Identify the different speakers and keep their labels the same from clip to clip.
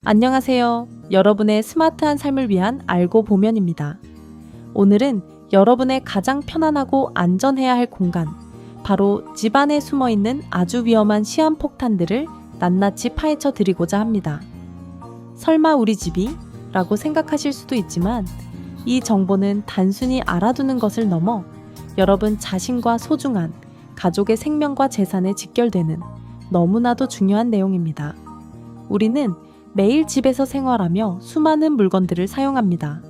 Speaker 1: 안녕하세요. 여러분의 스마트한 삶을 위한 알고 보면입니다. 오늘은 여러분의 가장 편안하고 안전해야 할 공간, 바로 집 안에 숨어 있는 아주 위험한 시한폭탄들을 낱낱이 파헤쳐 드리고자 합니다. 설마 우리 집이? 라고 생각하실 수도 있지만 이 정보는 단순히 알아두는 것을 넘어 여러분 자신과 소중한 가족의 생명과 재산에 직결되는 너무나도 중요한 내용입니다. 우리는 매일 집에서 생활하며 수많은 물건들을 사용합니다.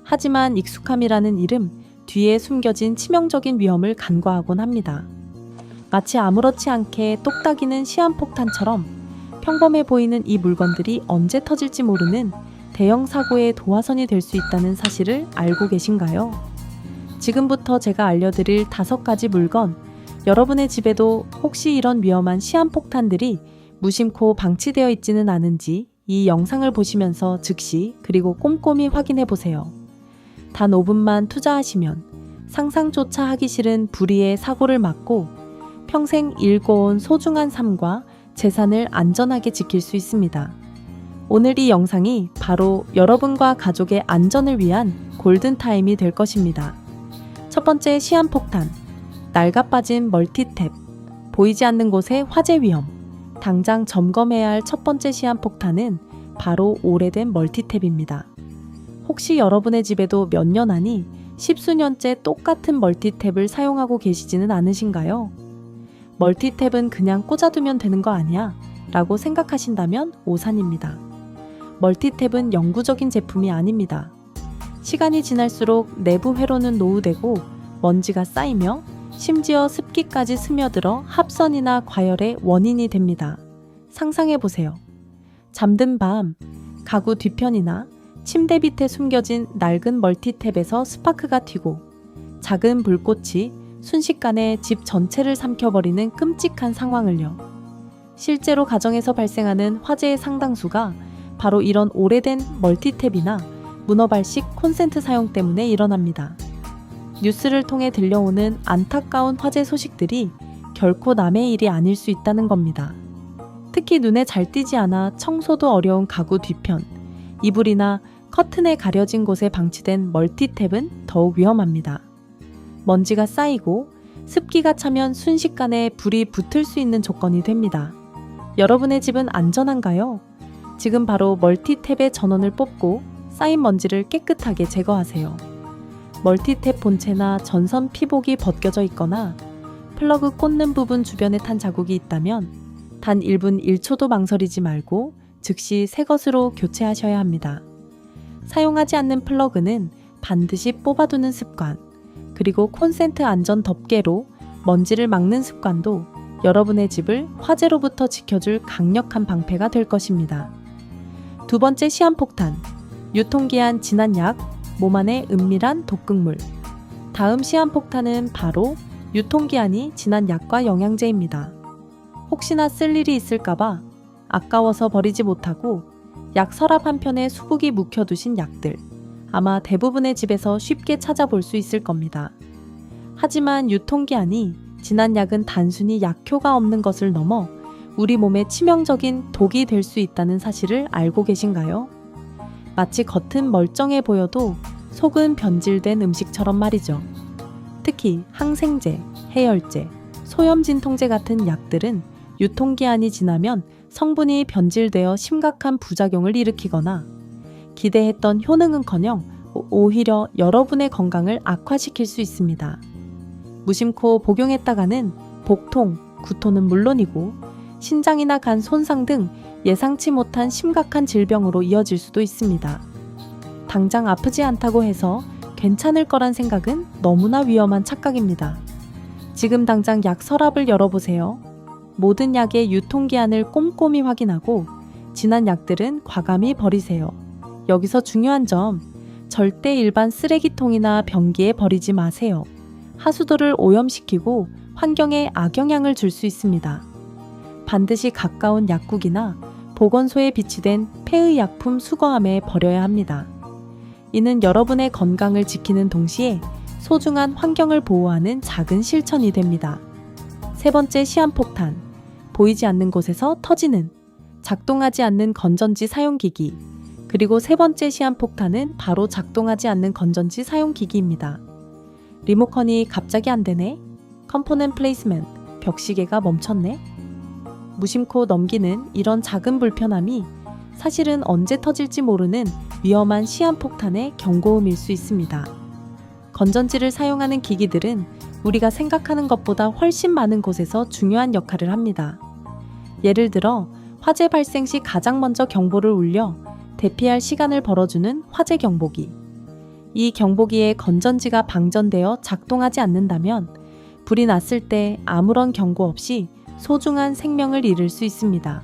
Speaker 1: 하지만 익숙함이라는 이름 뒤에 숨겨진 치명적인 위험을 간과하곤 합니다. 마치 아무렇지 않게 똑딱이는 시한폭탄처럼 평범해 보이는 이 물건들이 언제 터질지 모르는 대형 사고의 도화선이 될 수 있다는 사실을 알고 계신가요? 지금부터 제가 알려드릴 5가지 물건, 여러분의 집에도 혹시 이런 위험한 시한폭탄들이 무심코 방치되어 있지는 않은지 이 영상을 보시면서 즉시 그리고 꼼꼼히 확인해 보세요. 단 5분만 투자하시면 상상조차 하기 싫은 불의의 사고를 막고 평생 일궈온 소중한 삶과 재산을 안전하게 지킬 수 있습니다. 오늘 이 영상이 바로 여러분과 가족의 안전을 위한 골든타임이 될 것입니다. 첫 번째 시한폭탄, 낡아빠진 멀티탭, 보이지 않는 곳의 화재 위험. 당장 점검해야 할 첫 번째 시한폭탄은 바로 오래된 멀티탭입니다. 혹시 여러분의 집에도 몇 년 안이 10수년째 똑같은 멀티탭을 사용하고 계시지는 않으신가요? 멀티탭은 그냥 꽂아두면 되는 거 아니야? 라고 생각하신다면 오산입니다. 멀티탭은 영구적인 제품이 아닙니다. 시간이 지날수록 내부 회로는 노후되고 먼지가 쌓이며 심지어 습기까지 스며들어 합선이나 과열의 원인이 됩니다. 상상해보세요. 잠든 밤, 가구 뒤편이나 침대 밑에 숨겨진 낡은 멀티탭에서 스파크가 튀고 작은 불꽃이 순식간에 집 전체를 삼켜버리는 끔찍한 상황을요. 실제로 가정에서 발생하는 화재의 상당수가 바로 이런 오래된 멀티탭이나 문어발식 콘센트 사용 때문에 일어납니다. 뉴스를 통해 들려오는 안타까운 화재 소식들이 결코 남의 일이 아닐 수 있다는 겁니다. 특히 눈에 잘 띄지 않아 청소도 어려운 가구 뒤편, 이불이나 커튼에 가려진 곳에 방치된 멀티탭은 더욱 위험합니다. 먼지가 쌓이고 습기가 차면 순식간에 불이 붙을 수 있는 조건이 됩니다. 여러분의 집은 안전한가요? 지금 바로 멀티탭의 전원을 뽑고 쌓인 먼지를 깨끗하게 제거하세요. 멀티탭 본체나 전선 피복이 벗겨져 있거나 플러그 꽂는 부분 주변에 탄 자국이 있다면 단 1분 1초도 망설이지 말고 즉시 새 것으로 교체하셔야 합니다. 사용하지 않는 플러그는 반드시 뽑아두는 습관, 그리고 콘센트 안전 덮개로 먼지를 막는 습관도 여러분의 집을 화재로부터 지켜줄 강력한 방패가 될 것입니다. 두 번째 시한폭탄, 유통기한 지난 약, 몸 안의 은밀한 독극물. 다음 시한폭탄은 바로 유통기한이 지난 약과 영양제입니다. 혹시나 쓸 일이 있을까봐 아까워서 버리지 못하고 약 서랍 한편에 수북이 묵혀두신 약들. 아마 대부분의 집에서 쉽게 찾아볼 수 있을 겁니다. 하지만 유통기한이 지난 약은 단순히 약효가 없는 것을 넘어 우리 몸에 치명적인 독이 될 수 있다는 사실을 알고 계신가요? 마치 겉은 멀쩡해 보여도 속은 변질된 음식처럼 말이죠. 특히 항생제, 해열제, 소염진통제 같은 약들은 유통기한이 지나면 성분이 변질되어 심각한 부작용을 일으키거나 기대했던 효능은커녕 오히려 여러분의 건강을 악화시킬 수 있습니다. 무심코 복용했다가는 복통, 구토는 물론이고 신장이나 간 손상 등 예상치 못한 심각한 질병으로 이어질 수도 있습니다. 당장 아프지 않다고 해서 괜찮을 거란 생각은 너무나 위험한 착각입니다. 지금 당장 약 서랍을 열어보세요. 모든 약의 유통기한을 꼼꼼히 확인하고 지난 약들은 과감히 버리세요. 여기서 중요한 점, 절대 일반 쓰레기통이나 변기에 버리지 마세요. 하수도를 오염시키고 환경에 악영향을 줄 수 있습니다. 반드시 가까운 약국이나 보건소에 비치된 폐의약품 수거함에 버려야 합니다. 이는 여러분의 건강을 지키는 동시에 소중한 환경을 보호하는 작은 실천이 됩니다. 세 번째 시한폭탄, 보이지 않는 곳에서 터지는 작동하지 않는 건전지 사용기기, 그리고 세 번째 시한폭탄은 바로 작동하지 않는 건전지 사용기기입니다. 리모컨이 갑자기 안 되네? 컴포넌트 플레이스먼트, 벽시계가 멈췄네? 무심코 넘기는 이런 작은 불편함이 사실은 언제 터질지 모르는 위험한 시한폭탄의 경고음일 수 있습니다. 건전지를 사용하는 기기들은 우리가 생각하는 것보다 훨씬 많은 곳에서 중요한 역할을 합니다. 예를 들어 화재 발생 시 가장 먼저 경보를 울려 대피할 시간을 벌어주는 화재 경보기. 이 경보기에 건전지가 방전되어 작동하지 않는다면 불이 났을 때 아무런 경고 없이 소중한 생명을 잃을 수 있습니다.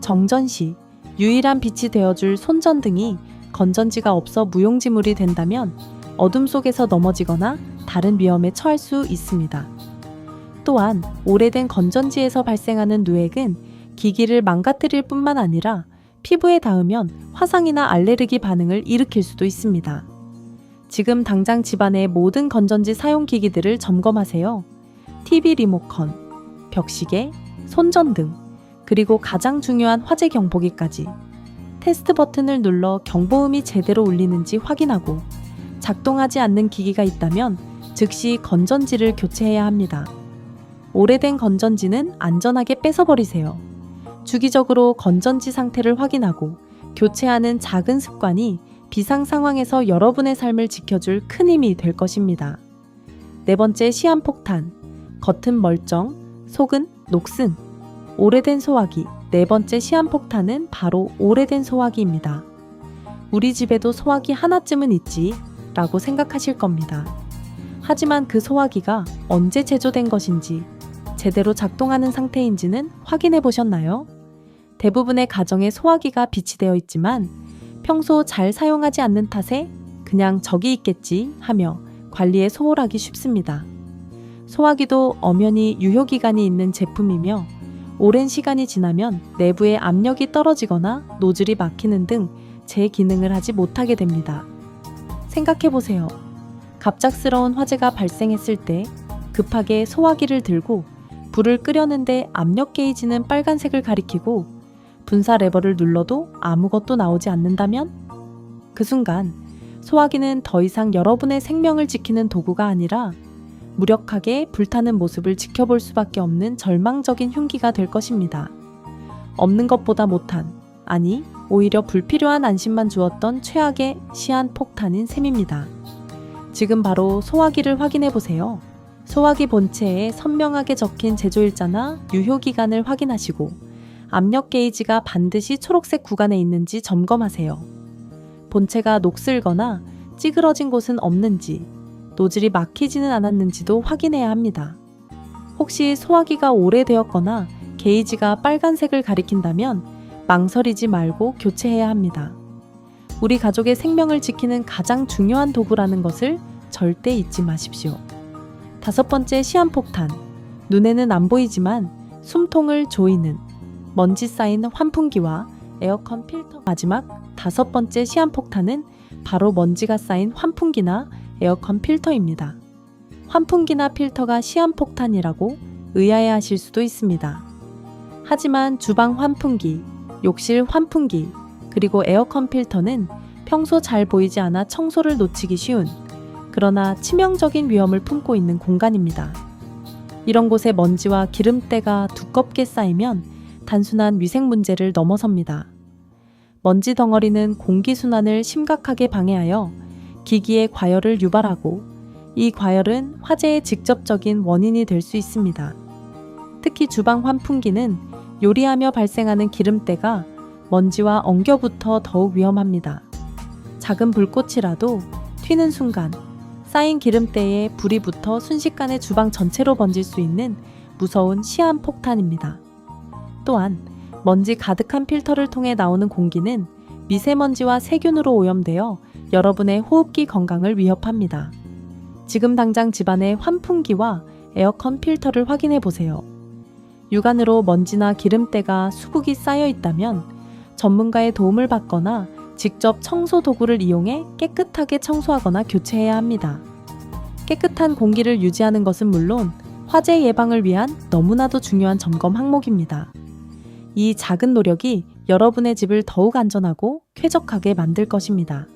Speaker 1: 정전 시 유일한 빛이 되어줄 손전등이 건전지가 없어 무용지물이 된다면 어둠 속에서 넘어지거나 다른 위험에 처할 수 있습니다. 또한 오래된 건전지에서 발생하는 누액은 기기를 망가뜨릴 뿐만 아니라 피부에 닿으면 화상이나 알레르기 반응을 일으킬 수도 있습니다. 지금 당장 집안의 모든 건전지 사용 기기들을 점검하세요. TV 리모컨, 벽시계, 손전등, 그리고 가장 중요한 화재 경보기까지. 테스트 버튼을 눌러 경보음이 제대로 울리는지 확인하고 작동하지 않는 기기가 있다면 즉시 건전지를 교체해야 합니다. 오래된 건전지는 안전하게 뺏어버리세요. 주기적으로 건전지 상태를 확인하고 교체하는 작은 습관이 비상 상황에서 여러분의 삶을 지켜줄 큰 힘이 될 것입니다. 네 번째 시한폭탄, 겉은 멀쩡, 속은 녹슨. 오래된 소화기, 네 번째 시한폭탄은 바로 오래된 소화기입니다. 우리 집에도 소화기 하나쯤은 있지 라고 생각하실 겁니다. 하지만 그 소화기가 언제 제조된 것인지, 제대로 작동하는 상태인지는 확인해 보셨나요? 대부분의 가정에 소화기가 비치되어 있지만 평소 잘 사용하지 않는 탓에 그냥 저기 있겠지 하며 관리에 소홀하기 쉽습니다. 소화기도 엄연히 유효기간이 있는 제품이며 오랜 시간이 지나면 내부의 압력이 떨어지거나 노즐이 막히는 등 제 기능을 하지 못하게 됩니다. 생각해보세요. 갑작스러운 화재가 발생했을 때 급하게 소화기를 들고 불을 끄려는데 압력 게이지는 빨간색을 가리키고 분사 레버를 눌러도 아무것도 나오지 않는다면? 그 순간 소화기는 더 이상 여러분의 생명을 지키는 도구가 아니라 무력하게 불타는 모습을 지켜볼 수밖에 없는 절망적인 흉기가 될 것입니다. 없는 것보다 못한, 아니 오히려 불필요한 안심만 주었던 최악의 시한폭탄인 셈입니다. 지금 바로 소화기를 확인해 보세요. 소화기 본체에 선명하게 적힌 제조일자나 유효기간을 확인하시고 압력 게이지가 반드시 초록색 구간에 있는지 점검하세요. 본체가 녹슬거나 찌그러진 곳은 없는지, 노즐이 막히지는 않았는지도 확인해야 합니다. 혹시 소화기가 오래되었거나 게이지가 빨간색을 가리킨다면 망설이지 말고 교체해야 합니다. 우리 가족의 생명을 지키는 가장 중요한 도구라는 것을 절대 잊지 마십시오. 다섯 번째 시한폭탄, 눈에는 안 보이지만 숨통을 조이는 먼지 쌓인 환풍기와 에어컨 필터. 마지막 다섯 번째 시한폭탄은 바로 먼지가 쌓인 환풍기나 에어컨 필터입니다. 환풍기나 필터가 시한폭탄이라고 의아해하실 수도 있습니다. 하지만 주방 환풍기, 욕실 환풍기, 그리고 에어컨 필터는 평소 잘 보이지 않아 청소를 놓치기 쉬운, 그러나 치명적인 위험을 품고 있는 공간입니다. 이런 곳에 먼지와 기름때가 두껍게 쌓이면 단순한 위생 문제를 넘어섭니다. 먼지 덩어리는 공기순환을 심각하게 방해하여 기기에 과열을 유발하고 이 과열은 화재의 직접적인 원인이 될 수 있습니다. 특히 주방 환풍기는 요리하며 발생하는 기름때가 먼지와 엉겨붙어 더욱 위험합니다. 작은 불꽃이라도 튀는 순간 쌓인 기름때에 불이 붙어 순식간에 주방 전체로 번질 수 있는 무서운 시한폭탄입니다. 또한 먼지 가득한 필터를 통해 나오는 공기는 미세먼지와 세균으로 오염되어 여러분의 호흡기 건강을 위협합니다. 지금 당장 집안의 환풍기와 에어컨 필터를 확인해 보세요. 육안으로 먼지나 기름때가 수북이 쌓여 있다면 전문가의 도움을 받거나 직접 청소 도구를 이용해 깨끗하게 청소하거나 교체해야 합니다. 깨끗한 공기를 유지하는 것은 물론 화재 예방을 위한 너무나도 중요한 점검 항목입니다. 이 작은 노력이 여러분의 집을 더욱 안전하고 쾌적하게 만들 것입니다.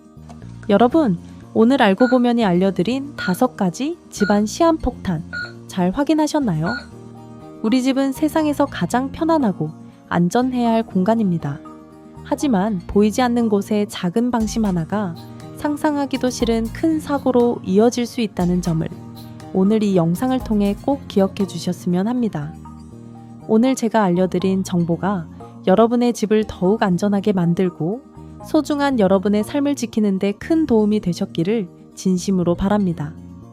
Speaker 1: 여러분, 오늘 알고 보면이 알려드린 5가지 집안 시한폭탄 잘 확인하셨나요? 우리 집은 세상에서 가장 편안하고 안전해야 할 공간입니다. 하지만 보이지 않는 곳에 작은 방심 하나가 상상하기도 싫은 큰 사고로 이어질 수 있다는 점을 오늘 이 영상을 통해 꼭 기억해 주셨으면 합니다. 오늘 제가 알려드린 정보가 여러분의 집을 더욱 안전하게 만들고 소중한 여러분의 삶을 지키는 데 큰 도움이 되셨기를 진심으로 바랍니다.